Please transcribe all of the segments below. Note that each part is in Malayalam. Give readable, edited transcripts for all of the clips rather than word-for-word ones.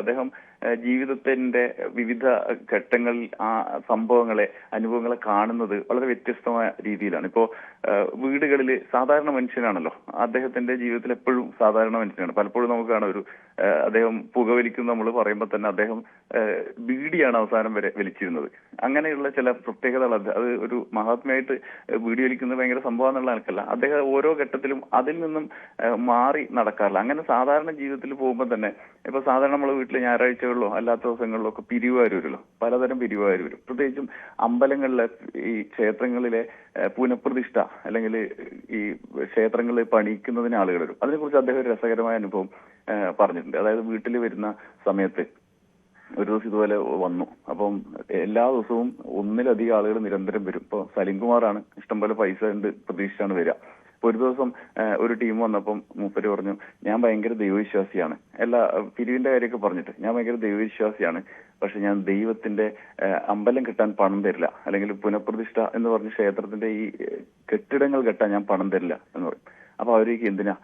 അദ്ദേഹം ജീവിതത്തിന്റെ വിവിധ ഘട്ടങ്ങളിൽ ആ സംഭവങ്ങളെ അനുഭവങ്ങളെ കാണുന്നത് വളരെ വ്യത്യസ്തമായ രീതിയിലാണ്. ഇപ്പോ വീടുകളിൽ സാധാരണ മനുഷ്യനാണല്ലോ, അദ്ദേഹത്തിന്റെ ജീവിതത്തിൽ എപ്പോഴും സാധാരണ മനുഷ്യനാണ്. പലപ്പോഴും നമുക്ക് കാണാം അദ്ദേഹം പുകവലിക്കുന്ന നമ്മൾ പറയുമ്പോൾ തന്നെ അദ്ദേഹം ബീഡിയാണ് അവസാനം വരെ വലിച്ചിരുന്നത്. അങ്ങനെയുള്ള ചില പ്രത്യേകതകൾ, അത് ഒരു മഹാത്മയായിട്ട് ബീഡി വലിക്കുന്നത് ഭയങ്കര സംഭവം എന്നുള്ള ആൾക്കല്ല, അദ്ദേഹം ഓരോ ഘട്ടത്തിലും അതിൽ നിന്നും മാറി നടക്കാറില്ല. അങ്ങനെ സാധാരണ ജീവിതത്തിൽ പോകുമ്പോൾ തന്നെ ഇപ്പൊ സാധാരണ നമ്മൾ വീട്ടിൽ ഞായറാഴ്ചകളിലോ അല്ലാത്ത ദിവസങ്ങളിലോ ഒക്കെ പിരിവുകാർ വരുമല്ലോ, പലതരം പിരിവുകാർ വരും. പ്രത്യേകിച്ചും അമ്പലങ്ങളിലെ ഈ ക്ഷേത്രങ്ങളിലെ പുനഃപ്രതിഷ്ഠ അല്ലെങ്കിൽ ഈ ക്ഷേത്രങ്ങളിൽ പണിയിക്കുന്നതിന് ആളുകൾ വരും. അതിനെക്കുറിച്ച് അദ്ദേഹം ഒരു രസകരമായ അനുഭവം പറഞ്ഞിട്ടുണ്ട്. അതായത് വീട്ടിൽ വരുന്ന സമയത്ത് ഒരു ദിവസം ഇതുപോലെ വന്നു. അപ്പം എല്ലാ ദിവസവും ഒന്നിലധികം ആളുകൾ നിരന്തരം വരും. ഇപ്പൊ സലിംകുമാറാണ്, ഇഷ്ടംപോലെ പൈസ ഉണ്ട് പ്രതീക്ഷിച്ചാണ് വരിക. ഒരു ദിവസം ഒരു ടീം വന്നപ്പം മൂപ്പര് പറഞ്ഞു, ഞാൻ ഭയങ്കര ദൈവവിശ്വാസിയാണ്, എല്ലാ പിരിവിന്റെ കാര്യമൊക്കെ പറഞ്ഞിട്ട്, ഞാൻ ഭയങ്കര ദൈവവിശ്വാസിയാണ്, പക്ഷെ ഞാൻ ദൈവത്തിന്റെ അമ്പലം കെട്ടാൻ പണം തരില്ല, അല്ലെങ്കിൽ പുനഃപ്രതിഷ്ഠ എന്ന് പറഞ്ഞ ക്ഷേത്രത്തിന്റെ ഈ കെട്ടിടങ്ങൾ കെട്ടാൻ ഞാൻ പണം തരില്ല എന്ന് പറയും. അപ്പൊ അവരേക്ക് എന്തിനാ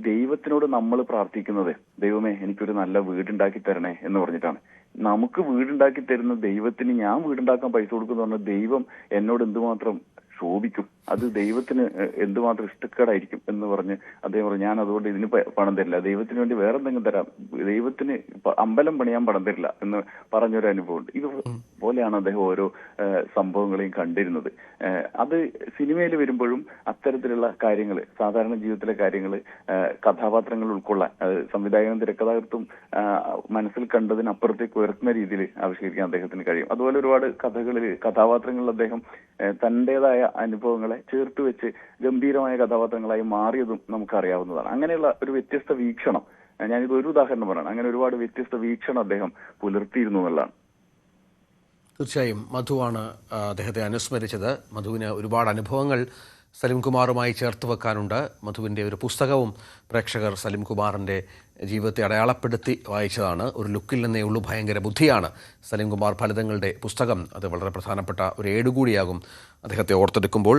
ദൈവത്തിനോട് നമ്മൾ പ്രാർത്ഥിക്കുന്നത്, ദൈവമേ എനിക്കൊരു നല്ല വീടുണ്ടാക്കി തരണേ എന്ന് പറഞ്ഞിട്ടാണ്. നമുക്ക് വീടുണ്ടാക്കി തരുന്ന ദൈവത്തിന് ഞാൻ വീടുണ്ടാക്കാൻ പൈസ കൊടുക്കുന്ന പറഞ്ഞാൽ ദൈവം എന്നോട് എന്തുമാത്രം ശോഭിക്കും, അത് ദൈവത്തിന് എന്തുമാത്രം ഇഷ്ടക്കേടായിരിക്കും എന്ന് പറഞ്ഞ് അദ്ദേഹം പറഞ്ഞു, ഞാൻ അതുകൊണ്ട് ഇതിന് പണം തരില്ല, ദൈവത്തിന് വേണ്ടി വേറെ എന്തെങ്കിലും തരാം, ദൈവത്തിന് അമ്പലം പണിയാൻ പണം തരില്ല എന്ന് പറഞ്ഞൊരു അനുഭവമുണ്ട്. ഇതുപോലെയാണ് അദ്ദേഹം ഓരോ സംഭവങ്ങളെയും കണ്ടിരുന്നത്. അത് സിനിമയിൽ വരുമ്പോഴും അത്തരത്തിലുള്ള കാര്യങ്ങൾ, സാധാരണ ജീവിതത്തിലെ കാര്യങ്ങൾ കഥാപാത്രങ്ങൾ ഉൾക്കൊള്ളാൻ സംവിധായകനും തിരക്കഥാകൃത്തും മനസ്സിൽ കണ്ടതിനപ്പുറത്തേക്ക് ഉയർത്തുന്ന രീതിയിൽ ആവിഷ്കരിക്കാൻ അദ്ദേഹത്തിന് കഴിയും. അതുപോലെ ഒരുപാട് കഥാപാത്രങ്ങളിൽ അദ്ദേഹം തന്റേതായ അനുഭവങ്ങളെ ചേർത്ത് വെച്ച് ഗംഭീരമായ കഥാപാത്രങ്ങളായി മാറിയതും നമുക്കറിയാവുന്നതാണ്. അങ്ങനെയുള്ള ഒരു വ്യത്യസ്ത വീക്ഷണം, ഞാനിത് ഒരു ഉദാഹരണം പറയണം, അങ്ങനെ ഒരുപാട് വ്യത്യസ്ത വീക്ഷണം അദ്ദേഹം പുലർത്തിയിരുന്നു എന്നുള്ളതാണ്. തീർച്ചയായും മധുവാണ് അദ്ദേഹത്തെ അനുസ്മരിച്ചത്. മധുവിന് ഒരുപാട് അനുഭവങ്ങൾ സലിംകുമാറുമായി ചേർത്ത് വെക്കാനുണ്ട്. മധുവിൻ്റെ ഒരു പുസ്തകവും പ്രേക്ഷകർ സലിംകുമാറിൻ്റെ ജീവിതത്തെ അടയാളപ്പെടുത്തി വായിച്ചതാണ്. ഒരു ലുക്കിൽ നിന്നേ ഉള്ളൂ ഭയങ്കര ബുദ്ധിയാണ് സലിംകുമാർ ഫലിതങ്ങളുടെ പുസ്തകം. അത് വളരെ പ്രധാനപ്പെട്ട ഒരു ഏടുകൂടിയാകും അദ്ദേഹത്തെ ഓർത്തെടുക്കുമ്പോൾ.